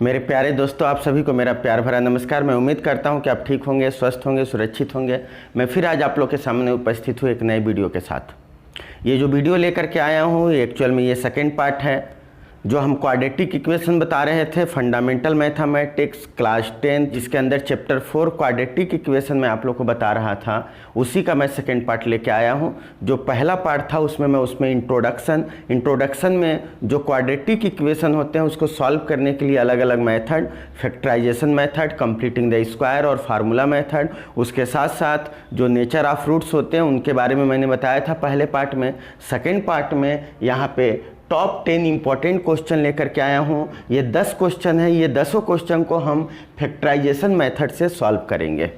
मेरे प्यारे दोस्तों, आप सभी को मेरा प्यार भरा नमस्कार। मैं उम्मीद करता हूं कि आप ठीक होंगे, स्वस्थ होंगे, सुरक्षित होंगे। मैं फिर आज आप लोग के सामने उपस्थित हूं एक नए वीडियो के साथ। ये जो वीडियो लेकर के आया हूं एक्चुअल में ये सेकंड पार्ट है। जो हम क्वाड्रेटिक इक्वेशन बता रहे थे फंडामेंटल मैथमेटिक्स क्लास 10, जिसके अंदर चैप्टर 4 क्वाड्रेटिक इक्वेशन में आप लोग को बता रहा था, उसी का मैं सेकंड पार्ट लेके आया हूं। जो पहला पार्ट था उसमें इंट्रोडक्शन में जो क्वाड्रेटिक इक्वेशन होते हैं उसको सॉल्व करने के लिए अलग अलग method, factorization method, completing the square और फार्मूला मेथड, उसके साथ साथ जो नेचर ऑफ रूट्स होते हैं उनके बारे में मैंने बताया था पहले पार्ट में। सेकेंड पार्ट में यहाँ पे टॉप 10 इंपॉर्टेंट क्वेश्चन लेकर के आया हूँ। ये 10 क्वेश्चन है, ये 10 क्वेश्चन को हम फैक्टराइजेशन मेथड से सॉल्व करेंगे।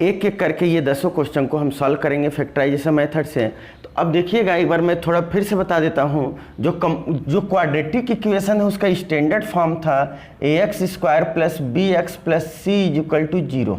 एक एक करके ये 10 क्वेश्चन को हम सॉल्व करेंगे फैक्टराइजेशन मेथड से। तो अब देखिएगा, एक बार मैं थोड़ा फिर से बता देता हूँ। जो क्वाड्रेटिक इक्वेशन है उसका स्टैंडर्ड फॉर्म था ax² + bx + c = 0।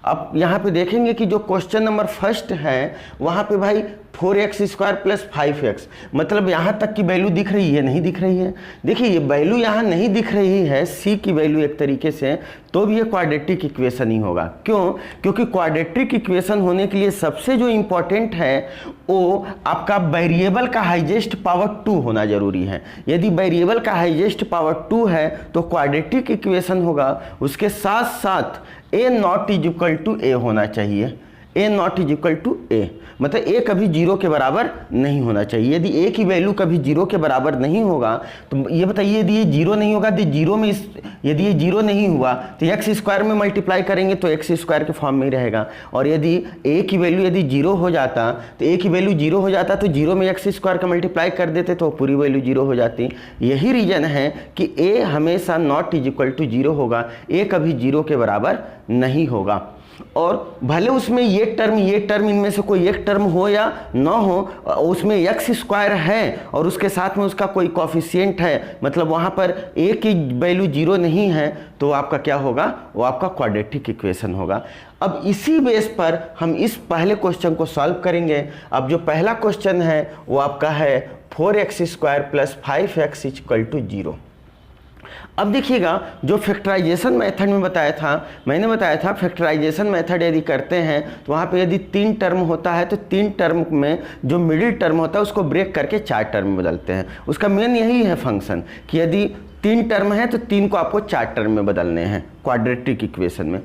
अब यहाँ पे देखेंगे कि जो क्वेश्चन नंबर फर्स्ट है वहाँ पे भाई 4x² + 5x, मतलब यहाँ तक की वैल्यू दिख रही है, नहीं दिख रही है। देखिए ये वैल्यू यहाँ नहीं दिख रही है, c की वैल्यू एक तरीके से, तो भी ये क्वाड्रेटिक इक्वेशन ही होगा। क्यों? क्योंकि क्वाड्रेटिक इक्वेशन होने के लिए सबसे जो इम्पोर्टेंट है वो आपका वेरिएबल का हाईएस्ट पावर 2 होना जरूरी है। यदि वेरिएबल का हाईएस्ट पावर 2 है तो क्वाड्रेटिक इक्वेशन होगा। उसके साथ साथ a not = a होना चाहिए। a, मतलब a कभी 0 के बराबर नहीं होना चाहिए। यदि a की वैल्यू कभी 0 के बराबर नहीं होगा तो ये बताइए, यदि ये 0 नहीं होगा तो यदि ये 0 नहीं हुआ तो x² में मल्टीप्लाई करेंगे तो x² के फॉर्म में ही रहेगा। और यदि a की वैल्यू यदि 0 हो जाता तो a की वैल्यू 0 हो जाता तो 0 में x² का मल्टीप्लाई कर देते तो पूरी वैल्यू 0 हो जाती। यही रीज़न है कि a हमेशा not = 0 होगा, a कभी 0 के बराबर नहीं होगा। और भले उसमें ये टर्म इनमें से कोई एक टर्म हो या ना हो, उसमें x² है और उसके साथ में उसका कोई कोफिशिएंट है, मतलब वहाँ पर a की वैल्यू 0 नहीं है, तो आपका क्या होगा? वो आपका क्वाड्रेटिक इक्वेशन होगा। अब इसी बेस पर हम इस पहले क्वेश्चन को सॉल्व करेंगे। अब जो पहला क्वेश्चन है वो आपका है 4x² + 5x = 0। अब देखिएगा, जो फैक्टराइजेशन मेथड में मैंने बताया था फैक्टराइजेशन मेथड यदि करते हैं तो वहाँ पे यदि 3 टर्म होता है तो 3 टर्म में जो मिडिल टर्म होता है उसको ब्रेक करके 4 टर्म में बदलते हैं। उसका मेन यही है फंक्शन कि यदि 3 टर्म है तो 3 को आपको 4 टर्म में बदलने हैं क्वाड्रेटिक इक्वेशन में।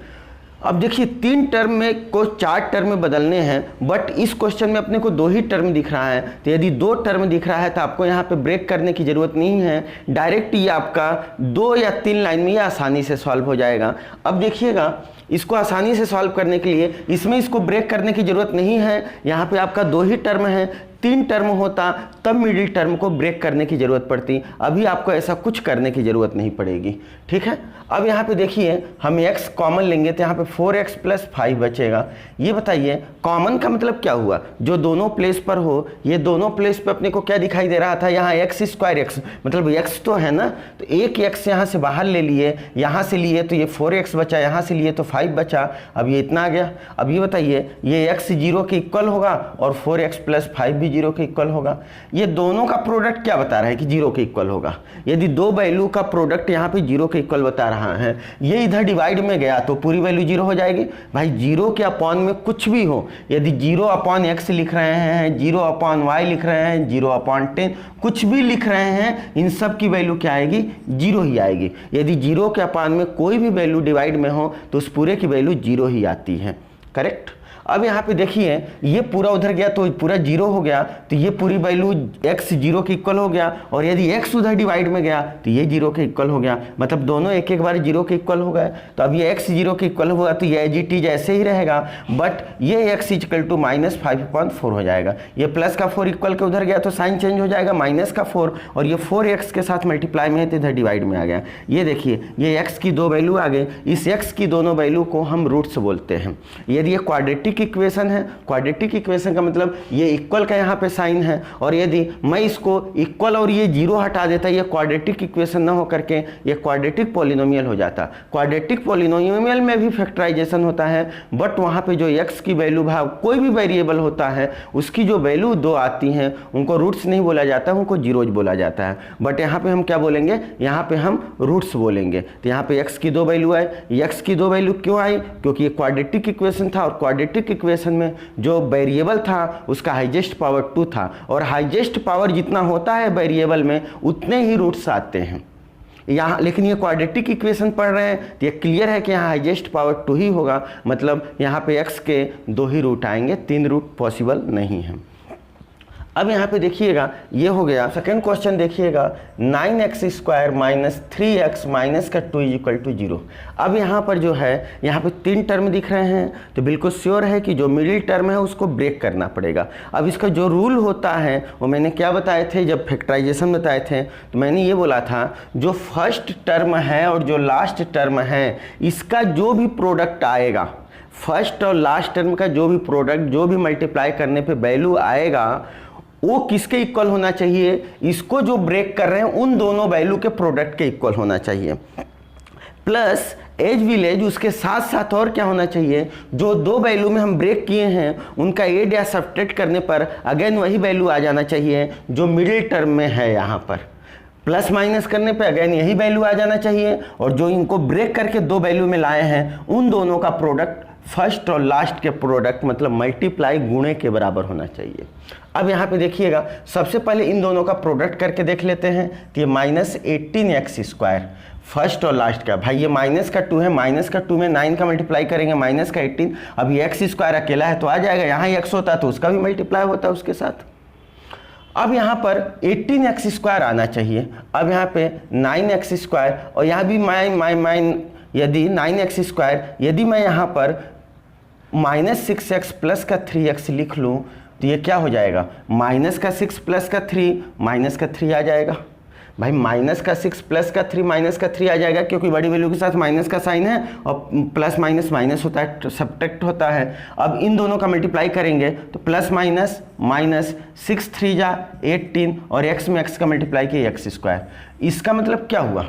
अब देखिए 3 टर्म में को 4 टर्म में बदलने हैं, बट इस क्वेश्चन में अपने को 2 ही टर्म दिख रहा है। तो यदि 2 टर्म दिख रहा है तो आपको यहाँ पे ब्रेक करने की ज़रूरत नहीं है, डायरेक्ट ये आपका 2 या 3 लाइन में ये आसानी से सॉल्व हो जाएगा। अब देखिएगा, इसको आसानी से सॉल्व करने के लिए इसमें इसको ब्रेक करने की ज़रूरत नहीं है। यहाँ पे आपका 2 ही टर्म है, 3 टर्म होता तब मिडिल टर्म को ब्रेक करने की ज़रूरत पड़ती। अभी आपको ऐसा कुछ करने की ज़रूरत नहीं पड़ेगी, ठीक है। अब यहाँ पे देखिए, हम x कॉमन लेंगे तो यहाँ पे 4x + 5 बचेगा। ये बताइए कॉमन का मतलब क्या हुआ? जो दोनों प्लेस पर हो, ये दोनों प्लेस पे अपने को क्या दिखाई दे रहा था? यहाँ x², मतलब x तो है ना, तो एक x यहाँ से बाहर ले लिए, यहाँ से लिए तो ये 4x बचा, यहाँ से लिए तो 5 बचा। अब ये इतना आ गया। अब ये बताइए, ये x 0 के इक्वल होगा और 4x + 5 भी 0 के इक्वल होगा। ये दोनों का प्रोडक्ट क्या बता रहा है कि 0 के इक्वल होगा। यदि 2 वैल्यू का प्रोडक्ट यहाँ पे 0 के इक्वल बता रहा है, ये इधर डिवाइड में गया तो पूरी वैल्यू 0 हो जाएगी। भाई 0 के अपॉन में कुछ भी हो, यदि 0/x लिख रहे हैं, 0/y लिख रहे हैं, 0/10 कुछ भी लिख रहे हैं, इन सब की वैल्यू क्या आएगी? 0 ही आएगी। यदि 0 के अपॉन में कोई भी वैल्यू डिवाइड में हो तो उस पूरे की वैल्यू 0 ही आती है, करेक्ट। अब यहाँ पे देखिए, ये पूरा उधर गया तो पूरा 0 हो गया, तो ये पूरी वैल्यू x 0 के इक्वल हो गया। और यदि x उधर डिवाइड में गया तो ये 0 के इक्वल हो गया, मतलब दोनों एक एक बार 0 के इक्वल हो गए। तो अब ये x 0 के इक्वल हुआ तो ये एज ऐसे ही रहेगा, बट ये x = -5/4 हो जाएगा। ये प्लस का 4 इक्वल के उधर गया तो साइन चेंज हो जाएगा, माइनस का 4, और ये 4x के साथ मल्टीप्लाई में है तो इधर डिवाइड में आ गया। ये देखिए, ये x की 2 वैल्यू आ गई। इस x की दोनों वैल्यू को हम रूट्स बोलते हैं। यदि ये क्वाड्रेटिक क्वाड्रेटिक इक्वेशन है। क्वाड्रेटिक इक्वेशन का मतलब ये इक्वल का यहाँ पे साइन है, और यदि मैं इसको इक्वल और ये जीरो हटा देता, ये क्वाड्रेटिक इक्वेशन ना हो करके ये क्वाड्रेटिक पॉलिनोमियल हो जाता। क्वाड्रेटिक पॉलिनोमियल में भी फैक्टराइजेशन होता है, बट वहाँ पे जो x की वैल्यू भाव कोई भी वेरिएबल होता है उसकी जो वैल्यू दो आती हैं उनको रूट्स नहीं बोला जाता, उनको जीरोज बोला जाता है। बट यहाँ पे हम क्या बोलेंगे, यहाँ पे हम रूट्स बोलेंगे। तो यहाँ पे x की दो वैल्यू आए, x की दो वैल्यू क्यों आई, क्योंकि ये क्वाड्रेटिक इक्वेशन था, और क्वाड्रेटिक इक्वेशन में जो वेरिएबल था उसका हाईएस्ट पावर 2 था, और हाईएस्ट पावर जितना होता है वेरिएबल में उतने ही रूट्स आते हैं यहाँ। लेकिन ये क्वाड्रेटिक इक्वेशन पढ़ रहे हैं तो ये क्लियर है कि यहाँ हाईएस्ट पावर 2 ही होगा, मतलब यहाँ पे x के 2 ही रूट आएंगे, 3 रूट पॉसिबल नहीं है। अब यहाँ पे देखिएगा ये हो गया। सेकेंड क्वेश्चन देखिएगा, 9x square minus 3x minus का 2 इक्वल टू 0। अब यहाँ पर जो है यहाँ पे 3 टर्म दिख रहे हैं, तो बिल्कुल श्योर है कि जो मिडिल टर्म है उसको ब्रेक करना पड़ेगा। अब इसका जो रूल होता है वो मैंने क्या बताए थे, जब फैक्टराइजेशन बताए थे तो मैंने ये बोला था जो फर्स्ट टर्म है और जो लास्ट टर्म है इसका जो भी प्रोडक्ट आएगा, फर्स्ट और लास्ट टर्म का जो भी प्रोडक्ट, जो भी मल्टीप्लाई करने पे वैल्यू आएगा वो किसके इक्वल होना चाहिए, इसको जो ब्रेक कर रहे हैं उन दोनों वैल्यू के प्रोडक्ट के इक्वल होना चाहिए। प्लस एज विलेज उसके साथ साथ और क्या होना चाहिए, जो दो वैल्यू में हम ब्रेक किए हैं उनका एड या सब्ट्रैक्ट करने पर अगेन वही वैल्यू आ जाना चाहिए जो मिडिल टर्म में है। यहाँ पर प्लस माइनस करने पे अगेन यही वैल्यू आ जाना चाहिए, और जो इनको ब्रेक करके दो वैल्यू में लाए हैं उन दोनों का प्रोडक्ट फर्स्ट और लास्ट के प्रोडक्ट मतलब मल्टीप्लाई गुणे के बराबर होना चाहिए। अब यहाँ पे देखिएगा सबसे पहले इन दोनों का प्रोडक्ट करके देख लेते हैं। तो ये माइनस 18x स्क्वायर फर्स्ट और लास्ट का, भाई ये माइनस का 2 है, माइनस का 2 में 9 का मल्टीप्लाई करेंगे, माइनस का 18। अब ये x स्क्वायर अकेला है तो आ जाएगा, यहाँ x होता तो उसका भी मल्टीप्लाई होता उसके साथ। अब यहाँ पर 18x स्क्वायर आना चाहिए। अब यहाँ पे 9x स्क्वायर, और यहाँ भी माइन यदि 9x स्क्वायर, यदि मैं यहाँ पर माइनस 6x प्लस का 3x लिख लूँ तो ये क्या हो जाएगा, माइनस का 6 प्लस का 3 माइनस का 3 आ जाएगा। भाई माइनस का 6 प्लस का 3 माइनस का 3 आ जाएगा, क्योंकि बड़ी वैल्यू के साथ माइनस का साइन है और प्लस माइनस माइनस होता है, सब्ट्रैक्ट होता है। अब इन दोनों का मल्टीप्लाई करेंगे तो प्लस माइनस माइनस 6 3 जा 18, और x में x का मल्टीप्लाई किया x स्क्वायर। इसका मतलब क्या हुआ,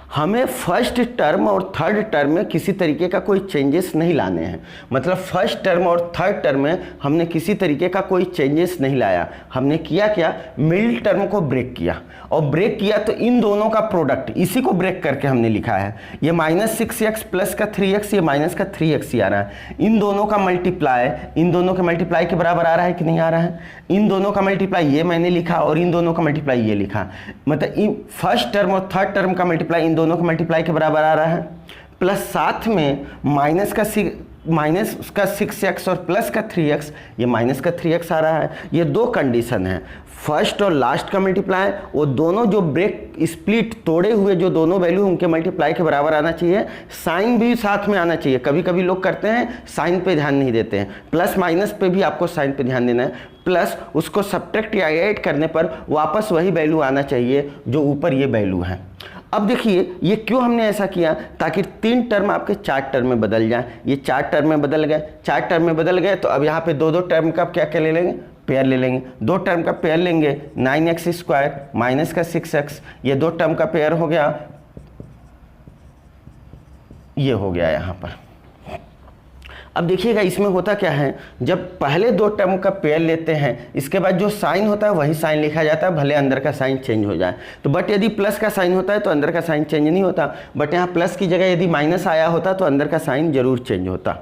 हमें फर्स्ट टर्म और थर्ड टर्म में किसी तरीके का कोई चेंजेस नहीं लाने हैं। मतलब फर्स्ट टर्म और थर्ड टर्म में हमने किसी तरीके का कोई चेंजेस नहीं लाया। हमने किया क्या, मिडिल टर्म को ब्रेक किया, और ब्रेक किया तो इन दोनों का प्रोडक्ट इसी को ब्रेक करके हमने लिखा है। ये माइनस 6x प्लस का 3x, ये माइनस का 3x ही आ रहा है। इन दोनों का मल्टीप्लाई इन दोनों के मल्टीप्लाई के बराबर आ रहा है कि नहीं आ रहा है। इन दोनों का मल्टीप्लाई ये मैंने लिखा और इन दोनों का मल्टीप्लाई ये लिखा, मतलब फर्स्ट टर्म और थर्ड टर्म का मल्टीप्लाई इन दोनों के मल्टीप्लाई के बराबर आ रहा है। प्लस साथ में माइनस का 6x और प्लस का 3x, ये माइनस का 3x आ रहा है। ये दो कंडीशन है, फर्स्ट और लास्ट का मल्टीप्लाई, वो दोनों जो ब्रेक स्प्लिट तोड़े हुए जो दोनों वैल्यू उनके मल्टीप्लाई के बराबर आना चाहिए। साइन भी साथ में आना चाहिए, कभी कभी लोग करते हैं साइन पे ध्यान नहीं देते हैं, प्लस माइनस पे भी आपको साइन पे ध्यान देना है। प्लस उसको सब्ट्रैक्ट या ऐड करने पर वापस वही वैल्यू आना चाहिए जो ऊपर ये वैल्यू है। अब देखिए ये क्यों हमने ऐसा किया, ताकि 3 टर्म आपके 4 टर्म में बदल जाए। ये 4 टर्म में बदल गए, 4 टर्म में बदल गए तो अब यहाँ पे 2 टर्म का क्या क्या ले लेंगे, पेयर ले लेंगे। 2 टर्म का पेयर लेंगे, 9x स्क्वायर माइनस का 6x, ये 2 टर्म का पेयर हो गया, ये हो गया यहाँ पर। अब देखिएगा इसमें होता क्या है, जब पहले 2 टर्म का पेयर लेते हैं इसके बाद जो साइन होता है वही साइन लिखा जाता है, भले अंदर का साइन चेंज हो जाए। तो बट यदि प्लस का साइन होता है तो अंदर का साइन चेंज नहीं होता, बट यहाँ प्लस की जगह यदि माइनस आया होता तो अंदर का साइन जरूर चेंज होता।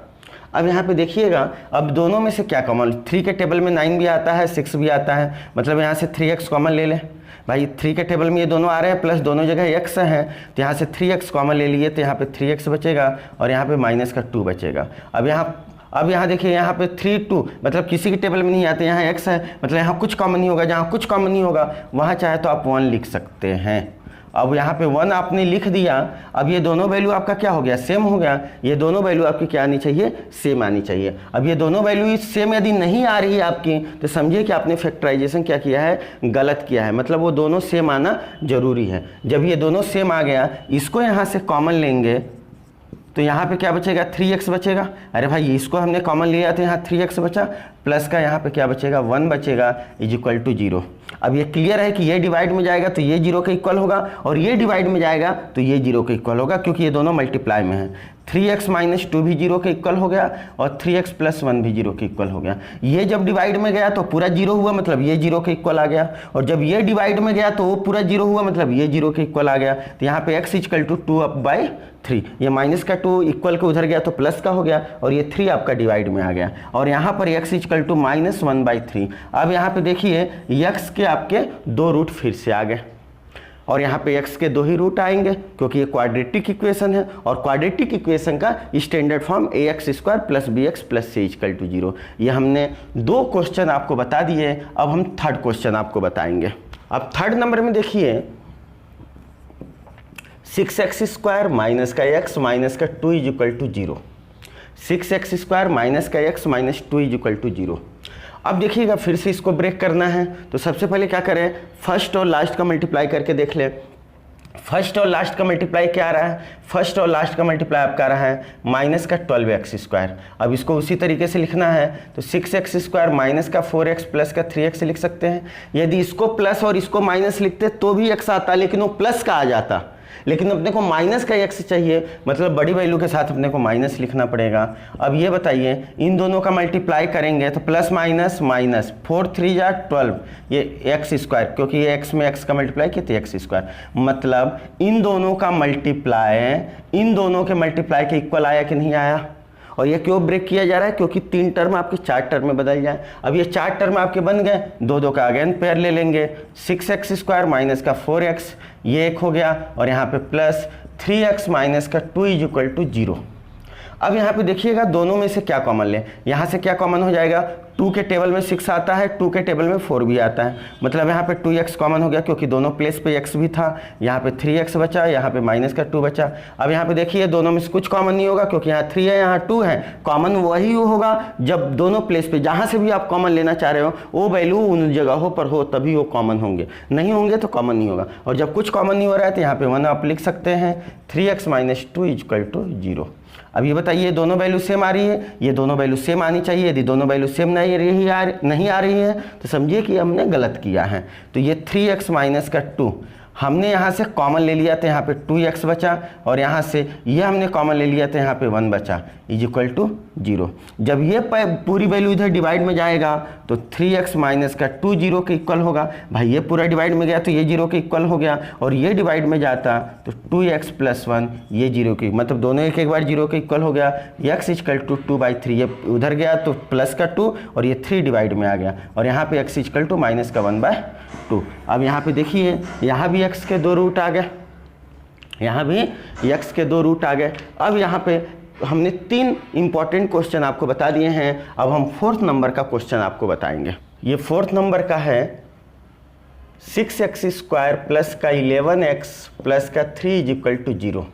अब यहाँ पे देखिएगा, अब दोनों में से क्या कॉमन, 3 के टेबल में 9 भी आता है, 6 भी आता है, मतलब यहाँ से 3x कॉमन ले लें। भाई 3 के टेबल में ये दोनों आ रहे हैं, प्लस दोनों जगह x है तो यहाँ से 3x कॉमन ले लिए, तो यहाँ पे 3x बचेगा और यहाँ पे माइनस का 2 बचेगा। अब यहाँ देखिए यहाँ पे 3 2, मतलब किसी के टेबल में नहीं आते, यहाँ x है मतलब यहाँ कुछ कॉमन नहीं होगा, जहाँ कुछ कॉमन नहीं होगा वहाँ चाहे तो आप 1 लिख सकते हैं। अब यहाँ पे 1 आपने लिख दिया, अब ये दोनों वैल्यू आपका क्या हो गया, सेम हो गया। ये दोनों वैल्यू आपकी क्या आनी चाहिए, सेम आनी चाहिए। अब ये दोनों वैल्यू सेम यदि नहीं आ रही है आपकी तो समझिए कि आपने फैक्टराइजेशन क्या किया है, गलत किया है, मतलब वो दोनों सेम आना जरूरी है। जब ये दोनों सेम आ गया, इसको यहाँ से कॉमन लेंगे तो यहाँ पे क्या बचेगा 3x बचेगा। अरे भाई इसको हमने कॉमन लिया तो यहाँ 3x बचा, प्लस का यहाँ पे क्या बचेगा 1 बचेगा इज इक्वल टू 0। अब ये क्लियर है कि ये डिवाइड में जाएगा तो ये 0 के इक्वल होगा और ये डिवाइड में जाएगा तो ये 0 के इक्वल होगा, क्योंकि ये दोनों मल्टीप्लाई में है। 3x माइनस 2 भी 0 के इक्वल हो गया और 3x प्लस 1 भी 0 के इक्वल हो गया। ये जब डिवाइड में गया तो पूरा 0 हुआ, मतलब ये 0 के इक्वल आ गया, और जब ये डिवाइड में गया तो वो पूरा 0 हुआ, मतलब ये 0 के इक्वल आ गया। तो यहाँ पे x इक्वल टू 2/3, ये माइनस का 2 इक्वल के उधर गया तो प्लस का हो गया और ये 3 आपका डिवाइड में आ गया, और यहाँ पर x इक्वल टू -1/3। अब यहाँ पे देखिए x के आपके 2 रूट फिर से आ गए और यहाँ पे x के 2 ही रूट आएंगे, क्योंकि ये क्वाड्रेटिक इक्वेशन है और क्वाड्रेटिक इक्वेशन का standard form ax² plus bx plus c equal to 0। ये हमने 2 क्वेश्चन आपको बता दिए, अब हम थर्ड क्वेश्चन आपको बताएंगे। अब थर्ड नंबर में देखिए 6x² माइनस का x माइनस का 2 is equal to 0। 6x² minus का x minus 2 is equal to 0। अब देखिएगा फिर से इसको ब्रेक करना है, तो सबसे पहले क्या करें, फर्स्ट और लास्ट का मल्टीप्लाई करके देख लें। फर्स्ट और लास्ट का मल्टीप्लाई क्या आ रहा है, फर्स्ट और लास्ट का मल्टीप्लाई आपका आ रहा है माइनस का 12x²। अब इसको उसी तरीके से लिखना है तो 6x² माइनस का 4x प्लस का 3x लिख सकते हैं। यदि इसको प्लस और इसको माइनस लिखते तो भी x आता, लेकिन वो प्लस का आ जाता, लेकिन अपने को माइनस का x चाहिए, मतलब बड़ी वैल्यू के साथ अपने को माइनस लिखना पड़ेगा। अब ये बताइए इन दोनों का मल्टीप्लाई करेंगे तो प्लस माइनस माइनस 4 3 जा 12, ये x², क्योंकि ये x में x का मल्टीप्लाई किया तो x², मतलब इन दोनों का मल्टीप्लाई इन दोनों के मल्टीप्लाई के इक्वल आया कि नहीं आया। और ये क्यों ब्रेक किया जा रहा है, क्योंकि 3 टर्म आपके 4 टर्म में बदल जाए। अब ये 4 टर्म आपके बन गए, 2 का अगेन पेयर ले लेंगे, 6x² माइनस का 4x ये एक हो गया, और यहाँ पे प्लस 3x माइनस का 2 इज इक्वल टू 0। अब यहाँ पे देखिएगा दोनों में से क्या कॉमन लें, यहाँ से क्या कॉमन हो जाएगा, 2 के टेबल में 6 आता है, 2 के टेबल में 4 भी आता है, मतलब यहाँ पे 2x कॉमन हो गया, क्योंकि दोनों प्लेस पे x भी था। यहाँ पे 3x बचा, यहाँ पे माइनस का 2 बचा। अब यहाँ पे देखिए दोनों में से कुछ कॉमन नहीं होगा, क्योंकि यहाँ 3 है यहाँ 2 है। कॉमन वही होगा जब दोनों प्लेस पे जहाँ से भी आप कॉमन लेना चाह रहे हो वो वैल्यू उन जगहों पर हो, तभी वो कॉमन होंगे, नहीं होंगे तो कॉमन नहीं होगा। और जब कुछ कॉमन नहीं हो रहा है तो यहाँ पे 1 आप लिख सकते हैं, 3x minus 2 is equal to 0। अब ये बताइए दोनों वैल्यू सेम आ रही है, ये दोनों वैल्यू सेम आनी चाहिए। यदि दोनों वैल्यू सेम नहीं आ रही है तो समझिए कि हमने गलत किया है। तो ये 3x माइनस का 2 हमने यहाँ से कॉमन ले लिया तो यहाँ पे 2x बचा, और यहाँ से ये हमने कॉमन ले लिया तो यहाँ पे 1 बचा इज इक्वल टू 0। जब ये पूरी वैल्यू इधर डिवाइड में जाएगा तो 3x माइनस का 2 0 के इक्वल होगा। भाई ये पूरा डिवाइड में गया तो ये 0 के इक्वल हो गया, और ये डिवाइड में जाता तो 2x प्लस 1 ये 0 के, मतलब दोनों एक बार 0 के इक्वल हो गया। x इक्वल टू 2/3, ये उधर गया तो प्लस का 2 और ये 3 डिवाइड में आ गया, और यहाँ पे x इक्वल टू माइनस का 1/2। अब यहाँ पे देखिए यहाँ भी x के 2 रूट आ गए, यहाँ भी x के 2 रूट आ गए। अब यहाँ पे हमने 3 इंपॉर्टेंट क्वेश्चन आपको बता दिए हैं। अब हम 4th नंबर का क्वेश्चन आपको बताएंगे। ये 4th नंबर का है 6x² प्लस का 11x प्लस का 3 इज इक्वल टू 0।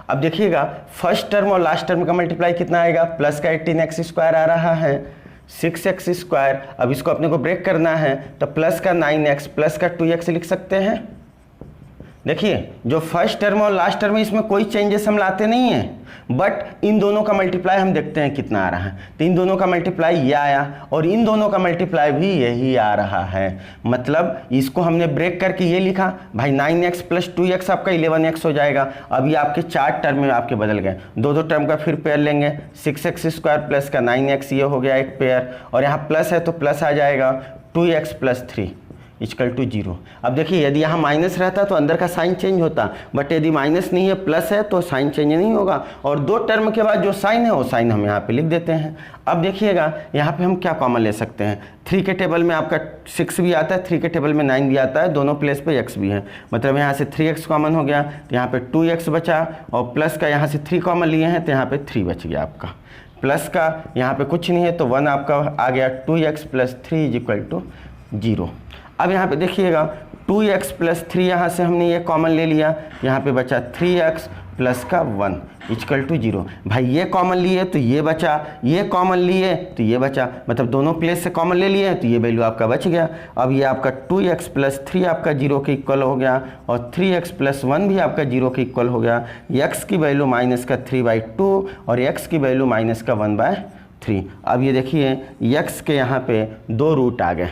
अब देखिएगा फर्स्ट टर्म और लास्ट टर्म का मल्टीप्लाई कितना आएगा, प्लस का 18x² आ रहा है, 6x²। अब इसको अपने को ब्रेक करना है तो प्लस का 9x प्लस का 2x लिख सकते हैं। देखिए जो फर्स्ट टर्म और लास्ट टर्म है इसमें कोई चेंजेस हम लाते नहीं हैं, बट इन दोनों का मल्टीप्लाई हम देखते हैं कितना आ रहा है। तो इन दोनों का मल्टीप्लाई ये आया और इन दोनों का मल्टीप्लाई भी यही आ रहा है, मतलब इसको हमने ब्रेक करके ये लिखा। भाई 9x प्लस 2x आपका 11x हो जाएगा। अब ये आपके 4 टर्म में आपके बदल गए, 2 टर्म का फिर पेयर लेंगे, 6x² प्लस का 9x ये हो गया एक पेयर, और यहाँ प्लस है तो प्लस आ जाएगा 2x प्लस 3 इक्वल टू 0। अब देखिए यदि यहाँ माइनस रहता तो अंदर का साइन चेंज होता, बट यदि माइनस नहीं है प्लस है तो साइन चेंज नहीं होगा, और 2 टर्म के बाद जो साइन है वो साइन हम यहाँ पे लिख देते हैं। अब देखिएगा यहाँ पे हम क्या कॉमन ले सकते हैं, 3 के टेबल में आपका 6 भी आता है, 3 के टेबल में 9 भी आता है, दोनों प्लेस पे x भी है, मतलब यहाँ से 3x कॉमन हो गया तो यहाँ पे 2x बचा, और प्लस का यहाँ से 3 कॉमन लिए हैं तो यहाँ पे 3 बच गया आपका, प्लस का यहाँ पे कुछ नहीं है तो 1 आपका आ गया, 2x plus 3 is equal to 0। अब यहाँ पे देखिएगा 2x प्लस 3 यहाँ से हमने ये कॉमन ले लिया, यहाँ पे बचा 3x प्लस का 1 इक्वल टू 0। भाई ये कॉमन लिए तो ये बचा, ये कॉमन लिए तो ये बचा, मतलब दोनों प्लेस से कॉमन ले लिए तो ये वैल्यू आपका बच गया। अब ये आपका 2x प्लस 3 आपका 0 के इक्वल हो गया और 3x प्लस 1 भी आपका 0 के इक्वल हो गया। x की वैल्यू माइनस का 3/2 और x की वैल्यू माइनस का 1/3। अब ये देखिए x के यहाँ पे 2 रूट आ गए,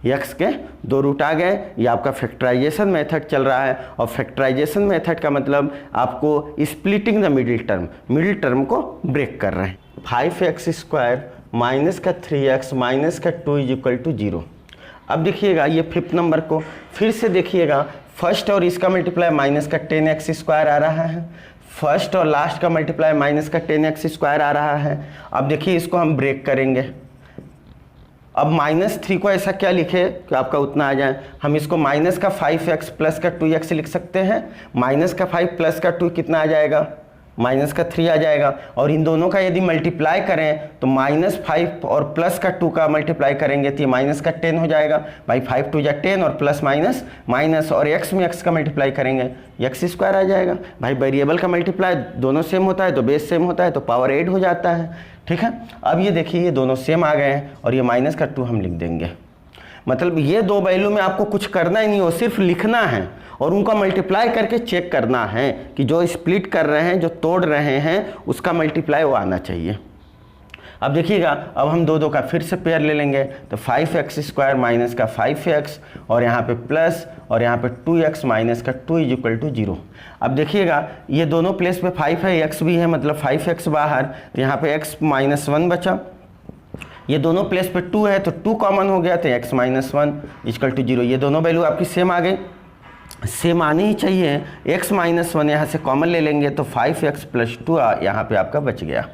x के 2 रूट आ गए। ये आपका फैक्टराइजेशन मेथड चल रहा है और फैक्टराइजेशन मेथड का मतलब आपको स्प्लिटिंग द मिडिल टर्म को ब्रेक कर रहे हैं। 5x² माइनस का 3x माइनस का 2 इज इक्वल टू 0। अब देखिएगा ये 5th नंबर को फिर से देखिएगा, फर्स्ट और इसका मल्टीप्लाई माइनस का 10x² आ रहा है, फर्स्ट और लास्ट का मल्टीप्लाई माइनस का 10x² आ रहा है। अब देखिए इसको हम ब्रेक करेंगे। अब -3 को ऐसा क्या लिखे कि आपका उतना आ जाए, हम इसको माइनस का 5x प्लस का 2x लिख सकते हैं। माइनस का 5 प्लस का 2 कितना आ जाएगा, माइनस का 3 आ जाएगा। और इन दोनों का यदि मल्टीप्लाई करें तो -5 और प्लस का 2 का मल्टीप्लाई करेंगे तो ये माइनस का 10 हो जाएगा। भाई 5 2 जा 10 और प्लस माइनस माइनस, और x में x का मल्टीप्लाई करेंगे x² आ जाएगा। भाई वेरिएबल का मल्टीप्लाई दोनों सेम होता है तो बेस सेम होता है तो पावर 8 हो जाता है। ठीक है, अब ये देखिए ये दोनों सेम आ गए हैं और ये माइनस का 2 हम लिख देंगे। मतलब ये दो वैल्यू में आपको कुछ करना ही नहीं हो, सिर्फ लिखना है और उनका मल्टीप्लाई करके चेक करना है कि जो स्प्लिट कर रहे हैं, जो तोड़ रहे हैं, उसका मल्टीप्लाई वो आना चाहिए। अब देखिएगा, अब हम दो का फिर से पेयर ले लेंगे तो 5x² माइनस का 5x और यहाँ पे प्लस और यहाँ पे 2x माइनस का 2 इज इक्वल टू 0। अब देखिएगा ये दोनों प्लेस पे 5 है, x भी है, मतलब 5x बाहर, तो यहाँ पे x माइनस 1 बचा। ये दोनों प्लेस पे 2 है तो 2 कॉमन हो गया तो x माइनस 1 इक्वल टू 0। ये दोनों वैल्यू आपकी सेम आ गई, सेम आनी ही चाहिए। x माइनस 1 यहाँ से कॉमन ले लेंगे तो 5x प्लस 2 यहाँ पे आपका बच गया।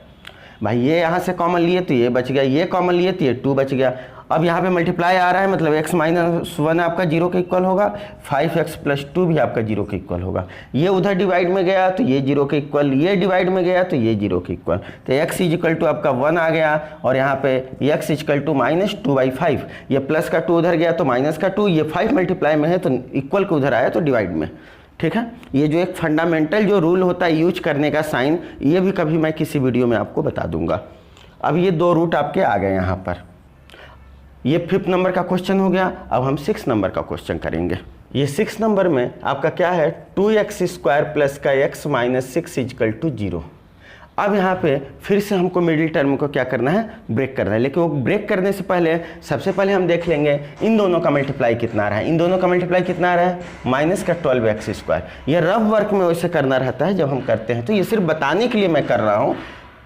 भाई ये यहाँ से कॉमन लिए तो ये बच गया, ये कॉमन लिए तो ये 2 बच गया। अब यहाँ पे मल्टीप्लाई आ रहा है मतलब x माइनस 1 आपका 0 के इक्वल होगा, 5x प्लस 2 भी आपका 0 के इक्वल होगा। ये उधर डिवाइड में गया तो ये 0 के इक्वल, ये डिवाइड में गया तो ये 0 के इक्वल, तो x इज इक्वल टू आपका 1 आ गया और यहाँ पे x इज इक्वल टू -2/5। ये प्लस का 2 उधर गया तो माइनस का 2, ये 5 मल्टीप्लाई में है तो इक्वल के उधर आया तो डिवाइड में। ठीक है, ये जो एक फंडामेंटल जो रूल होता है यूज करने का साइन, ये भी कभी मैं किसी वीडियो में आपको बता दूंगा। अब ये 2 रूट आपके आ गए यहाँ पर। ये 5th नंबर का क्वेश्चन हो गया। अब हम 6th नंबर का क्वेश्चन करेंगे। ये 6th नंबर में आपका क्या है, 2x² प्लस का x माइनस 6 इक्वल टू 0। अब यहाँ पे फिर से हमको मिडिल टर्म को क्या करना है, ब्रेक करना है। लेकिन वो ब्रेक करने से पहले सबसे पहले हम देख लेंगे इन दोनों का मल्टीप्लाई कितना आ रहा है। इन दोनों का मल्टीप्लाई कितना आ रहा है, माइनस का 12x²। ये रफ वर्क में वैसे करना रहता है जब हम करते हैं, तो ये सिर्फ बताने के लिए मैं कर रहा हूँ।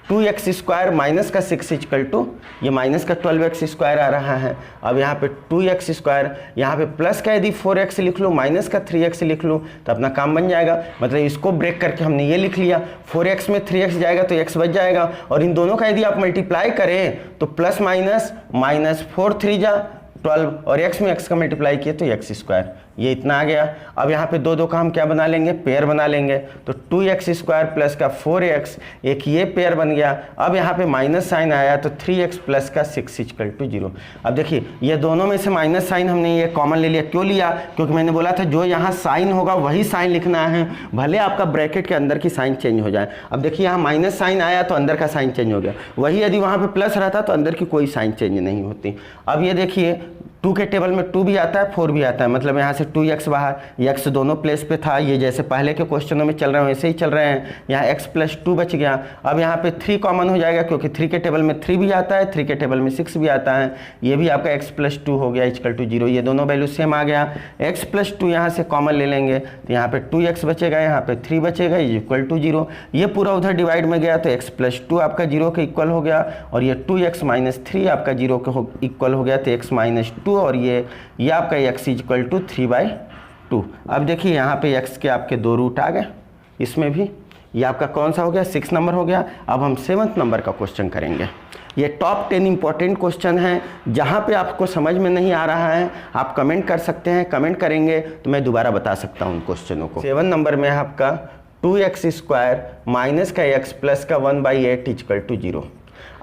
2x² माइनस का 6 इक्वल टू, ये माइनस का 12x² आ रहा है। अब यहाँ पे 2x², यहाँ पे प्लस का यदि 4x लिख लूँ, माइनस का 3x लिख लूँ तो अपना काम बन जाएगा। मतलब इसको ब्रेक करके हमने ये लिख लिया, 4x में 3x जाएगा तो x बच जाएगा। और इन दोनों का यदि आप मल्टीप्लाई करें तो प्लस माइनस माइनस 4 3 जा 12 और x में x का मल्टीप्लाई किए तो x², ये इतना आ गया। अब यहाँ पे दो का हम क्या बना लेंगे, पेयर बना लेंगे। तो 2x² प्लस का 4x, एक ये पेयर बन गया। अब यहाँ पे माइनस साइन आया तो 3x प्लस का 6 इक्वल टू 0। अब देखिए ये दोनों में से माइनस साइन हमने ये कॉमन ले लिया। क्यों लिया, क्योंकि मैंने बोला था जो यहाँ साइन होगा वही साइन लिखना है, भले आपका ब्रैकेट के अंदर की साइन चेंज हो जाए। अब देखिए यहाँ माइनस साइन आया तो अंदर का साइन चेंज हो गया, वही यदि वहाँ पर प्लस रहता तो अंदर की कोई साइन चेंज नहीं होती। अब ये देखिए 2 के टेबल में 2 भी आता है, 4 भी आता है, मतलब यहाँ से 2x बाहर, x दोनों प्लेस पे था। ये जैसे पहले के क्वेश्चनों में चल रहे हैं वैसे ही चल रहे हैं। यहाँ x प्लस 2 बच गया। अब यहाँ पे 3 कॉमन हो जाएगा क्योंकि 3 के टेबल में 3 भी आता है, 3 के टेबल में 6 भी आता है। ये भी आपका x प्लस 2 हो गया इक्वल टू 0। ये दोनों वैल्यू सेम आ गया। x प्लस 2 यहाँ से कॉमन ले लेंगे तो यहाँ पे 2x बचेगा, यहाँ पे 3 बचेगा, इक्वल टू 0। ये पूरा उधर डिवाइड में गया तो x प्लस 2 आपका 0 के इक्वल हो गया और ये 2x माइनस 3 आपका 0 के इक्वल हो गया तो x माइनस 2 और ये आपका x इक्वल टू 3/2। अब देखिए यहाँ पे x के आपके 2 रूट आ गए, इसमें भी ये आपका कौन सा हो गया, 6 नंबर हो गया। अब हम 7th नंबर का क्वेश्चन करेंगे। ये टॉप 10 इंपॉर्टेंट क्वेश्चन है। जहाँ पे आपको समझ में नहीं आ रहा है आप कमेंट कर सकते हैं, कमेंट करेंगे तो मैं दोबारा बता सकता हूँ उन क्वेश्चनों को। 7 नंबर में है आपका 2x² माइनस का x प्लस का 1/8 इक्वल टू 0।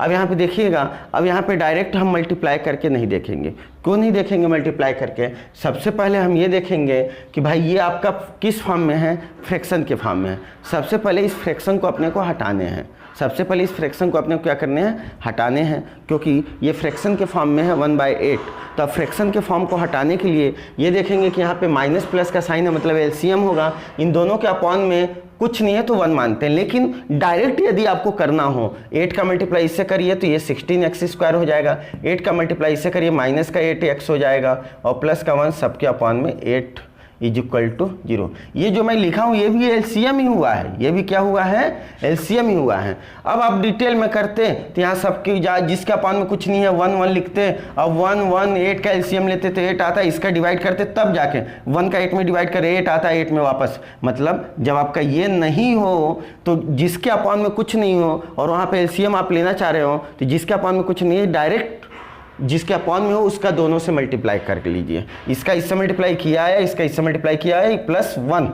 अब यहाँ पे देखिएगा, अब यहाँ पे डायरेक्ट हम मल्टीप्लाई करके नहीं देखेंगे। क्यों नहीं देखेंगे मल्टीप्लाई करके? सबसे पहले हम ये देखेंगे कि भाई ये आपका किस फॉर्म में है, फ्रैक्शन के फॉर्म में है। सबसे पहले इस फ्रैक्शन को अपने को हटाने हैं, सबसे पहले इस फ्रैक्शन को अपने को क्या करने हैं, हटाने हैं, क्योंकि ये फ्रैक्शन के फॉर्म में है 1/8। तो अब फ्रैक्शन के फॉर्म को हटाने के लिए ये देखेंगे कि यहाँ पे माइनस प्लस का साइन है, मतलब एलसीएम होगा। इन दोनों के अपॉन में कुछ नहीं है तो 1 मानते हैं, लेकिन डायरेक्ट यदि आपको करना हो 8 का मल्टीप्लाई इससे करिए तो ये 16x² हो जाएगा, 8 का मल्टीप्लाई इससे करिए माइनस का 8x हो जाएगा, और प्लस का 1 सबके अपॉन में 8 = 0। ये जो मैं लिखा हूँ ये भी एलसीएम ही हुआ है, ये भी क्या हुआ है, एलसीएम ही हुआ है। अब आप डिटेल में करते तो यहाँ सबकी जिसके अपॉन में कुछ नहीं है 1 1 लिखते, अब 1 1 8 का एलसीएम लेते तो 8 आता है, इसका डिवाइड करते तब जाके 1 का 8 में डिवाइड करे 8 आता है, 8 में वापस। मतलब जब आपका ये नहीं हो तो जिसके अपॉन में कुछ नहीं हो और वहाँ पे एलसीएम आप लेना चाह रहे हो तो जिसके अपॉन में कुछ नहीं है डायरेक्ट जिसके अपॉन में हो उसका दोनों से मल्टीप्लाई करके लीजिए। इसका इससे मल्टीप्लाई किया है, इसका इससे मल्टीप्लाई किया है, +1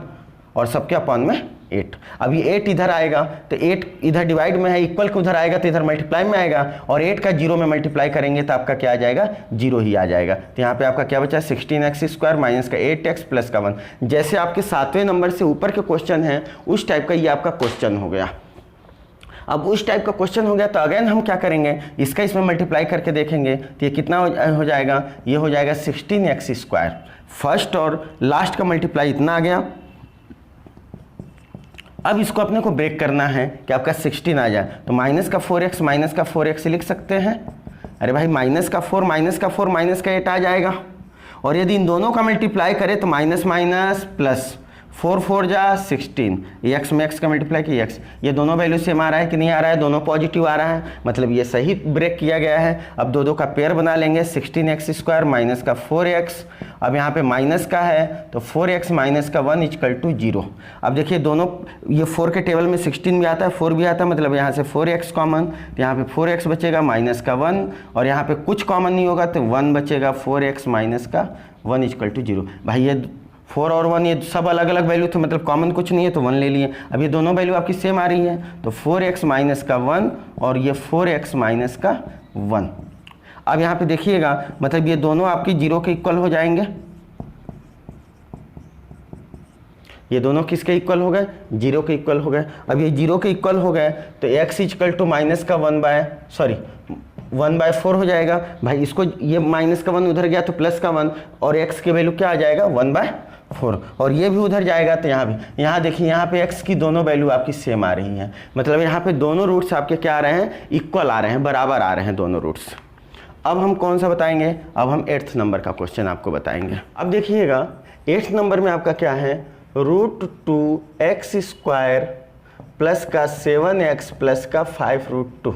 और सबके अपॉन में 8। अब ये 8 इधर आएगा तो 8 इधर डिवाइड में है, इक्वल को उधर आएगा तो इधर मल्टीप्लाई में आएगा, और 8 का 0 में मल्टीप्लाई करेंगे तो आपका क्या आ जाएगा, 0 ही आ जाएगा। तो यहाँ पे आपका क्या बचा, 16x² माइनस का 8x प्लस का 1। जैसे आपके 7वें नंबर से ऊपर के क्वेश्चन हैं उस टाइप का ये आपका क्वेश्चन हो गया। अब उस टाइप का क्वेश्चन हो गया तो अगेन हम क्या करेंगे, इसका इसमें मल्टीप्लाई करके देखेंगे तो ये कितना हो जाएगा, ये हो जाएगा 16x²। फर्स्ट और लास्ट का मल्टीप्लाई इतना आ गया। अब इसको अपने को ब्रेक करना है कि आपका 16 आ जाए, तो माइनस का 4x लिख सकते हैं। अरे भाई माइनस का 4 माइनस का 8 आ जाएगा, और यदि इन दोनों का मल्टीप्लाई करें तो माइनस माइनस प्लस 4 4 जा 16, x में x का मल्टीप्लाई किया x, ये दोनों वैल्यू सेम आ रहा है कि नहीं आ रहा है, दोनों पॉजिटिव आ रहा है, मतलब ये सही ब्रेक किया गया है। अब दो का पेयर बना लेंगे, 16x² माइनस का 4x, अब यहाँ पे माइनस का है तो 4x माइनस का 1 = 0। अब देखिए दोनों, ये 4 के टेबल में 16 भी आता है 4 भी आता है, मतलब यहाँ से 4x कॉमन, तो यहाँ पे 4x बचेगा माइनस का 1, और यहाँ पे कुछ कॉमन नहीं होगा तो 1 बचेगा, 4x माइनस का 1 = 0। भाई ये 4 और 1 ये सब अलग अलग वैल्यू थे, मतलब कॉमन कुछ नहीं है तो 1 ले लिए। अब ये दोनों वैल्यू आपकी सेम आ रही है तो 4x माइनस का 1 और ये 4x माइनस का 1। अब यहाँ पे देखिएगा, मतलब ये दोनों आपकी 0 के इक्वल हो जाएंगे। ये दोनों किसके इक्वल हो गए, 0 के इक्वल हो गए। अब ये 0 के इक्वल हो गए तो x = माइनस का 1/4 हो जाएगा। भाई इसको ये माइनस का 1 उधर गया तो प्लस का 1, और x की वैल्यू क्या आ जाएगा, 1/4, और ये भी उधर जाएगा तो यहाँ भी। यहाँ देखिए यहाँ पे x की दोनों वैल्यू आपकी सेम आ रही हैं, मतलब यहाँ पे दोनों रूट्स आपके क्या आ रहे हैं, इक्वल आ रहे हैं, बराबर आ रहे हैं दोनों रूट्स। अब हम कौन सा बताएंगे, अब हम 8th नंबर का क्वेश्चन आपको बताएंगे। अब देखिएगा 8th नंबर में आपका क्या है, √2x² प्लस का 7x प्लस का 5√2।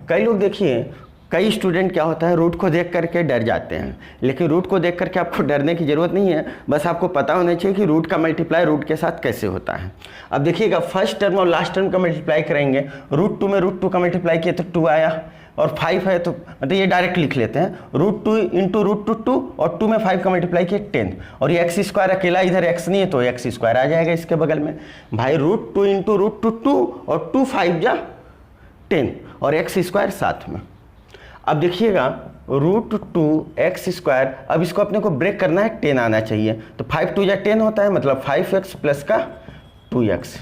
कई लोग देखिए, कई स्टूडेंट क्या होता है रूट को देख करके डर जाते हैं, लेकिन रूट को देख करके आपको डरने की ज़रूरत नहीं है, बस आपको पता होना चाहिए कि रूट का मल्टीप्लाई रूट के साथ कैसे होता है। अब देखिएगा फर्स्ट टर्म और लास्ट टर्म का मल्टीप्लाई करेंगे, √2 में √2 का मल्टीप्लाई किया तो 2 आया, और 5 है तो मतलब ये डायरेक्ट लिख लेते हैं, √2 × √2 और 2 में 5 का मल्टीप्लाई किया 10, और ये x² अकेला इधर x नहीं है तो x² आ जाएगा इसके बगल में। भाई √2 × √2 और 2 5 जा 10 और x² साथ में। अब देखिएगा √2x², अब इसको अपने को ब्रेक करना है, 10 आना चाहिए, तो 5 2 जा 10 होता है, मतलब 5x प्लस का 2x।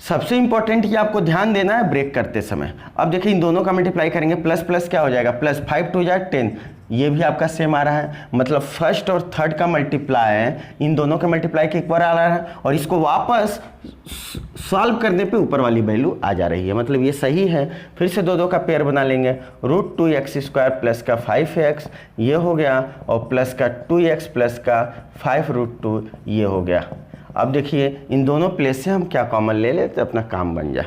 सबसे इंपॉर्टेंट ये आपको ध्यान देना है ब्रेक करते समय। अब देखिए इन दोनों का मल्टीप्लाई करेंगे, प्लस प्लस क्या हो जाएगा, प्लस 5 2 जा 10, ये भी आपका सेम आ रहा है, मतलब फर्स्ट और थर्ड का मल्टीप्लाई इन दोनों के मल्टीप्लाई के इक्वल आ रहा है, और इसको वापस सॉल्व करने पे ऊपर वाली वैल्यू आ जा रही है, मतलब ये सही है। फिर से दो का पेयर बना लेंगे, √2x² प्लस का 5x ये हो गया, और प्लस का 2x प्लस का 5√2 ये हो गया। अब देखिए इन दोनों प्लेस से हम क्या कॉमन ले लेते अपना काम बन जाए।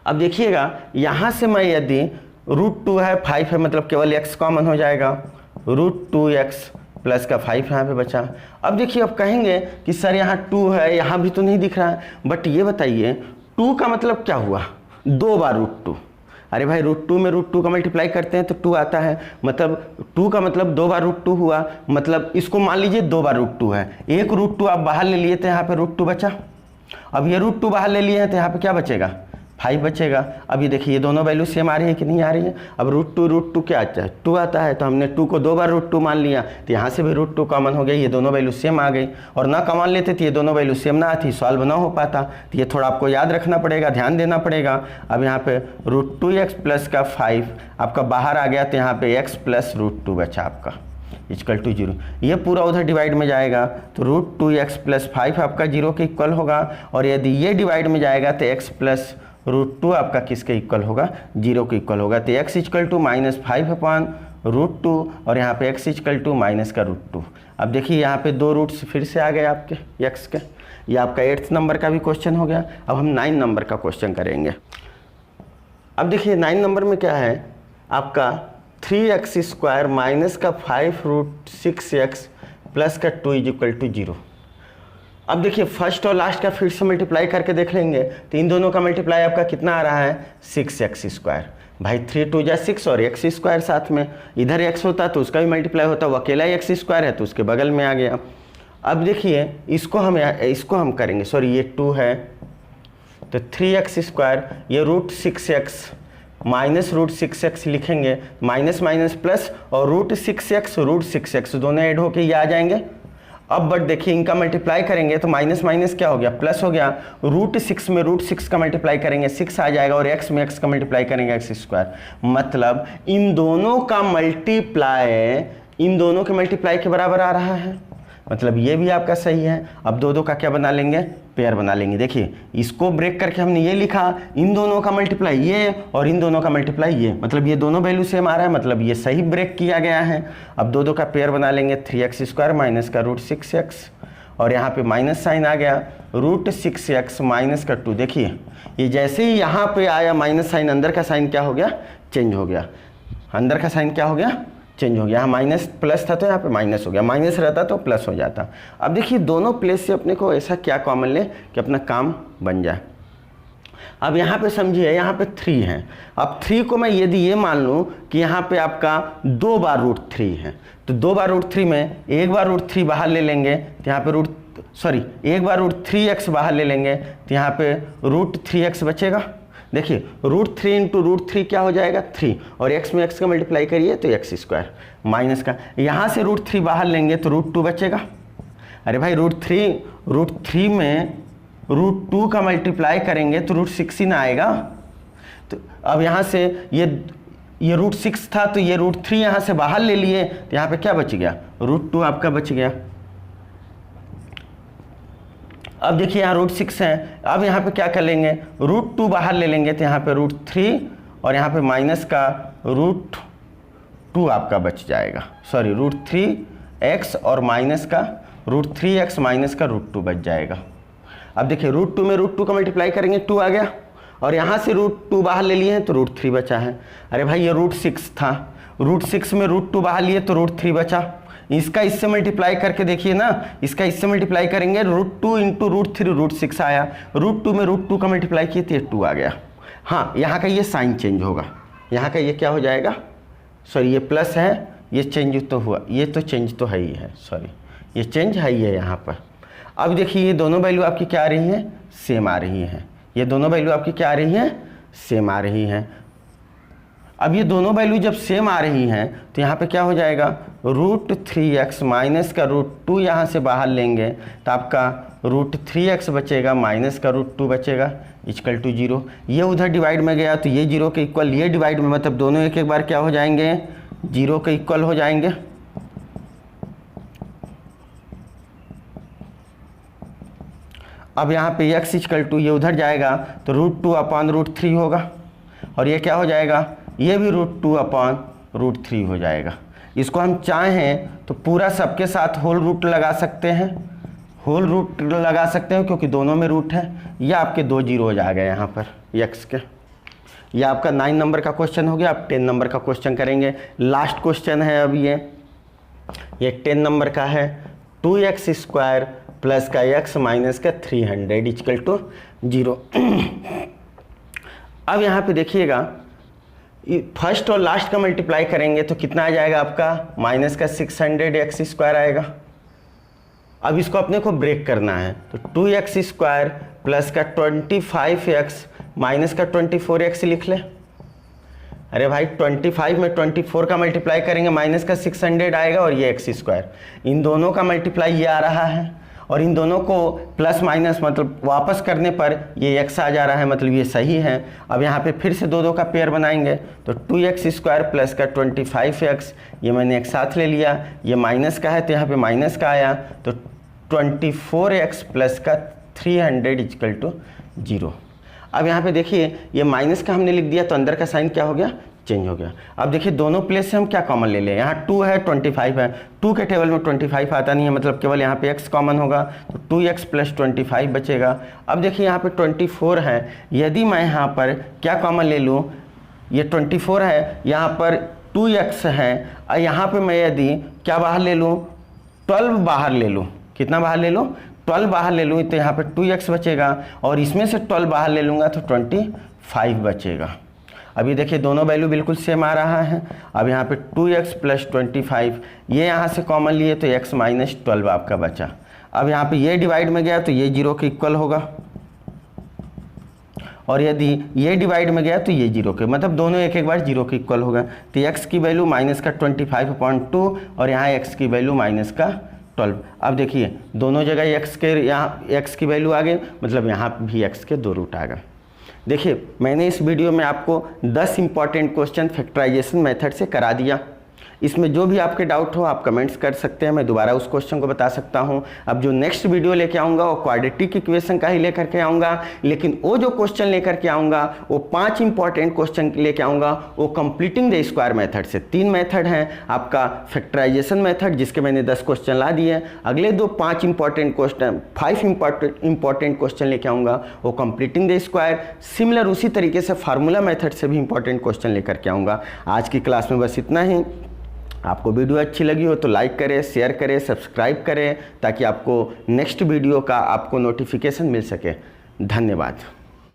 अब देखिएगा यहाँ से मैं यदि √2 है 5 है, मतलब केवल x कॉमन हो जाएगा, √2x प्लस का 5 यहाँ पे बचा। अब देखिए अब कहेंगे कि सर यहाँ 2 है, यहाँ भी तो नहीं दिख रहा है, बट ये बताइए 2 का मतलब क्या हुआ, 2 बार √2। अरे भाई √2 में √2 का मल्टीप्लाई करते हैं तो 2 आता है, मतलब 2 का मतलब 2 बार √2 हुआ, मतलब इसको मान लीजिए 2 बार √2 है, एक √2 आप बाहर ले लिए थे, यहाँ पे √2 बचा। अब ये √2 बाहर ले लिए हैं तो यहाँ पे क्या बचेगा, 5 बचेगा। अब ये देखिए ये दोनों वैल्यू सेम आ रही है कि नहीं आ रही है। अब रूट टू क्या आता है, 2 आता है, तो हमने 2 को 2 बार रूट 2 मान लिया, तो यहाँ से भी रूट 2 कॉमन हो गया, ये दोनों वैल्यू सेम आ गई। और ना कॉमन लेते तो ये दोनों वैल्यू सेम ना आती, सॉल्व ना हो पाता, तो ये थोड़ा आपको याद रखना पड़ेगा, ध्यान देना पड़ेगा। अब यहाँ पे रूट 2x प्लस का 5 आपका बाहर आ गया, तो यहाँ पे x प्लस रूट 2 बचा आपका इक्वल टू 0। ये पूरा उधर डिवाइड में जाएगा तो रूट 2x प्लस 5 आपका 0 के इक्वल होगा, और यदि ये डिवाइड में जाएगा तो x प्लस रूट 2 आपका किसके इक्वल होगा, 0 के इक्वल होगा। तो x equal to -5 upon root 2, और यहाँ पे x इक्वल टू माइनस का रूट 2। अब देखिए यहाँ पे 2 रूट्स फिर से आ गए आपके x के। ये आपका 8th नंबर का भी क्वेश्चन हो गया। अब हम 9 नंबर का क्वेश्चन करेंगे। अब देखिए 9 नंबर में क्या है आपका 3x स्क्वायर माइनस का 5 रूट 6x प्लस का 2 इज इक्वल टू 0। अब देखिए फर्स्ट और लास्ट का फिर से मल्टीप्लाई करके देख लेंगे, तो इन दोनों का मल्टीप्लाई आपका कितना आ रहा है, 6x स्क्वायर। भाई 3 2 जा 6 और x स्क्वायर साथ में, इधर x होता तो उसका भी मल्टीप्लाई होता, वो अकेला ही x स्क्वायर है तो उसके बगल में आ गया। अब देखिए इसको हम करेंगे, सॉरी ये 2 है, तो 3x स्क्वायर, ये root 6x minus root 6x लिखेंगे, माइनस माइनस प्लस, और रूट 6x दोनों ऐड होके ये आ जाएंगे। अब बट देखिए इनका मल्टीप्लाई करेंगे तो माइनस माइनस क्या हो गया, प्लस हो गया। रूट 6 में रूट 6 का मल्टीप्लाई करेंगे 6 आ जाएगा, और x में x का मल्टीप्लाई करेंगे x स्क्वायर। मतलब इन दोनों का मल्टीप्लाई इन दोनों के मल्टीप्लाई के बराबर आ रहा है, मतलब ये भी आपका सही है। अब दो का क्या बना लेंगे, पेयर बना लेंगे। देखिए इसको ब्रेक करके हमने ये लिखा, इन दोनों का मल्टीप्लाई ये और इन दोनों का मल्टीप्लाई ये, मतलब ये दोनों वैल्यू सेम आ रहा है, मतलब ये सही ब्रेक किया गया है। अब दो का पेयर बना लेंगे, 3x स्क्वायर माइनस का रूट 6x, और यहाँ पे माइनस साइन आ गया, रूट 6x माइनस का 2। देखिए ये जैसे ही यहाँ पे आया माइनस साइन, अंदर का साइन क्या हो गया, चेंज हो गया। अंदर का साइन क्या हो गया, चेंज हो गया। यहाँ माइनस प्लस था तो यहाँ पे माइनस हो गया, माइनस रहता तो प्लस हो जाता। अब देखिए दोनों प्लेस से अपने को ऐसा क्या कॉमन ले कि अपना काम बन जाए। अब यहाँ पे समझिए यहाँ पे 3 है। अब 3 को मैं यदि ये मान लूँ कि यहाँ पे आपका 2 बार रूट 3 है, तो 2 बार रूट 3 में एक बार रूट 3 बाहर ले लेंगे तो यहाँ पे एक बार रूट 3x बाहर ले लेंगे तो यहाँ पे रूट 3x बचेगा। देखिए रूट 3 इंटू रूट 3 क्या हो जाएगा, 3, और x में x का मल्टीप्लाई करिए तो x स्क्वायर माइनस का, यहाँ से रूट 3 बाहर लेंगे तो रूट 2 बचेगा। अरे भाई रूट 3 में रूट 2 का मल्टीप्लाई करेंगे तो रूट 6 ही ना आएगा। तो अब यहाँ से ये रूट 6 था तो ये रूट 3 यहाँ से बाहर ले लिए तो यहाँ पे क्या बच गया, रूट 2 आपका बच गया। अब देखिए यहाँ रूट 6 है, अब यहाँ पे क्या कर लेंगे, रूट 2 बाहर ले लेंगे तो यहाँ पे रूट 3 और यहाँ पे माइनस का रूट 2 आपका बच जाएगा, सॉरी रूट 3x और माइनस का रूट 3x माइनस का रूट 2 बच जाएगा। अब देखिए रूट 2 में रूट 2 का मल्टीप्लाई करेंगे 2 आ गया, और यहाँ से रूट 2 बाहर ले लिए हैं तो रूट 3 बचा है। अरे भाई ये रूट 6 था, रूट 6 में रूट 2 बाहर लिए तो रूट 3 बचा। इसका इससे मल्टीप्लाई करके देखिए ना, इसका इससे मल्टीप्लाई करेंगे, रूट 2 इंटू रूट 3 रूट 6 आया, रूट 2 में रूट 2 का मल्टीप्लाई किए तो ये 2 आ गया। हाँ यहाँ का ये साइन चेंज होगा, यहाँ का ये क्या हो जाएगा, सॉरी ये प्लस है, ये चेंज तो हुआ, ये तो चेंज तो है ही है, सॉरी ये चेंज है ही है यहाँ पर। अब देखिए ये दोनों वैल्यू आपकी क्या आ रही है, सेम आ रही हैं। ये दोनों वैल्यू आपकी क्या आ रही हैं, सेम आ रही हैं। अब ये दोनों वैल्यू जब सेम आ रही हैं तो यहाँ पे क्या हो जाएगा, रूट 3x माइनस का रूट 2 यहाँ से बाहर लेंगे तो आपका रूट 3x बचेगा माइनस का रूट 2 बचेगा इक्वल टू 0। ये उधर डिवाइड में गया तो ये 0 के इक्वल, ये डिवाइड में मतलब दोनों एक बार क्या हो जाएंगे, 0 के इक्वल हो जाएंगे। अब यहाँ पे x इक्वल टू, ये उधर जाएगा तो रूट 2 अपॉन रूट 3 होगा, और ये क्या हो जाएगा, ये भी रूट 2 अपॉन रूट 3 हो जाएगा। इसको हम चाहें तो पूरा सबके साथ होल रूट लगा सकते हैं, होल रूट लगा सकते हैं क्योंकि दोनों में रूट है। ये आपके 2 जीरो आ गए यहाँ पर x के। ये आपका 9 नंबर का क्वेश्चन हो गया। अब 10 नंबर का क्वेश्चन करेंगे, लास्ट क्वेश्चन है अब ये 10 नंबर का है। 2x स्क्वायर प्लस का x माइनस का 300 इक्वल टू 0। अब यहाँ पे देखिएगा फर्स्ट और लास्ट का मल्टीप्लाई करेंगे तो कितना आ जाएगा आपका, माइनस का 600 x स्क्वायर आएगा। अब इसको अपने को ब्रेक करना है, तो 2x² प्लस का 25x माइनस का 24x लिख ले। अरे भाई 25 में 24 का मल्टीप्लाई करेंगे माइनस का 600 आएगा और ये x², इन दोनों का मल्टीप्लाई ये आ रहा है और इन दोनों को प्लस माइनस मतलब वापस करने पर ये x आ जा रहा है, मतलब ये सही है। अब यहाँ पे फिर से दो का पेयर बनाएंगे, तो 2x² प्लस का 25x, ये मैंने एक साथ ले लिया, ये माइनस का है तो यहाँ पे माइनस का आया, तो 24x प्लस का 300 = 0। अब यहाँ पे देखिए ये माइनस का हमने लिख दिया तो अंदर का साइन क्या हो गया, चेंज हो गया। अब देखिए दोनों प्लेस से हम क्या कॉमन ले लें, यहाँ 2 है 25 है, 2 के टेबल में 25 आता नहीं है, मतलब केवल यहाँ पे x कॉमन होगा, तो 2x प्लस 25 बचेगा। अब देखिए यहाँ पे 24 है, यदि मैं यहाँ पर क्या कॉमन ले लूँ, ये 24 है, यहाँ पर 2x है और यहाँ पर मैं यदि क्या बाहर ले लूँ, 12 बाहर ले लूँ, कितना बाहर ले लूँ, 12 बाहर ले लूँ, तो यहाँ पे 2x बचेगा और इसमें से 12 बाहर ले लूँगा तो 25 बचेगा। अभी देखिए दोनों वैल्यू बिल्कुल सेम आ रहा है। अब यहाँ पे 2x प्लस 25, ये यहाँ से कॉमन लिए तो x माइनस 12 आपका बचा। अब यहाँ पे ये डिवाइड में गया तो ये 0 के इक्वल होगा और यदि ये डिवाइड में गया तो ये 0 के, मतलब दोनों एक बार 0 के इक्वल होगा। तो x की वैल्यू माइनस का 25/2 और यहाँ x की वैल्यू माइनस का 12। अब देखिए दोनों जगह x के, यहाँ x की वैल्यू आ गई, मतलब यहाँ भी x के 2 रूट आ गए। देखिए मैंने इस वीडियो में आपको 10 इंपॉर्टेंट क्वेश्चन फैक्टराइजेशन मेथड से करा दिया। इसमें जो भी आपके डाउट हो आप कमेंट्स कर सकते हैं, मैं दोबारा उस क्वेश्चन को बता सकता हूं। अब जो नेक्स्ट वीडियो लेके आऊँगा वो क्वाड्रेटिक इक्वेशन का ही लेकर के आऊँगा, लेकिन वो जो क्वेश्चन लेकर के आऊँगा वो 5 इंपॉर्टेंट क्वेश्चन लेके आऊँगा, वो कंप्लीटिंग द स्क्वायर मेथड से। 3 मेथड हैं, आपका फैक्टराइजेशन मेथड जिसके मैंने 10 क्वेश्चन ला दिए, अगले 5 इंपॉर्टेंट क्वेश्चन, 5 इंपॉर्टेंट क्वेश्चन लेके आऊँगा वो कंप्लीटिंग द स्क्वायर। सिमिलर उसी तरीके से फार्मूला मेथड से भी इंपॉर्टेंट क्वेश्चन लेकर के आऊँगा। आज की क्लास में बस इतना ही। आपको वीडियो अच्छी लगी हो तो लाइक करें, शेयर करें, सब्सक्राइब करें ताकि आपको नेक्स्ट वीडियो का आपको नोटिफिकेशन मिल सके। धन्यवाद।